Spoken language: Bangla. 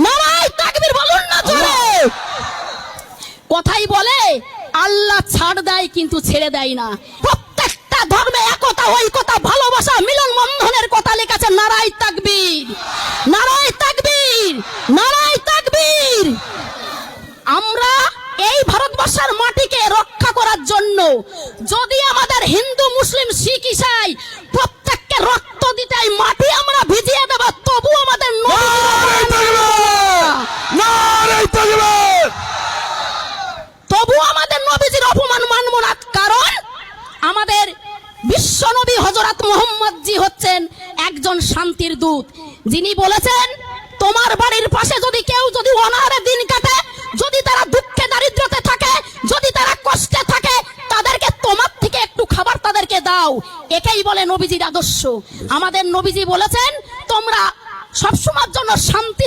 নারায়ে তাকবীর বলুন না জোরে। কথাই বলে আল্লাহ ছাড় দেয় কিন্তু ছেড়ে দেয় না। প্রত্যেকটা ধর্মে একতা, ঐকতা, ভালোবাসা, মিলন বন্ধনের কথা লেখা। নারায়ে তাকবীর, নারায়ে তাকবীর, নারায়ে তাকবীর। আমরা এই ভারতবর্ষের মাটিকে রক্ষা করার জন্য যদি আমাদের হিন্দু, মুসলিম, শিখ, ঈসাই প্রত্যেককে রক্ত দিতে মাটি আমরা ভিজিয়ে দেব, তবু আমাদের নবীজির অপমান মানব না। কারণ আমাদের বিশ্ব নবী হযরত মুহাম্মদ জি হচ্ছেন একজন শান্তির দূত, যিনি বলেছেন তোমার বাড়ির পাশে যদি কেউ যদি অনাহারে দিন কাটে, যদি তারা দুঃখে দারিদ্রতে থাকে, যদি তারা কষ্টে থাকে, তাদেরকে তোমার থেকে একটু খাবার তাদেরকে দাও। একেই বলে নবীজির আদর্শ। আমাদের নবীজি বলেছেন তোমরা সবসময়ের জন্য শান্তি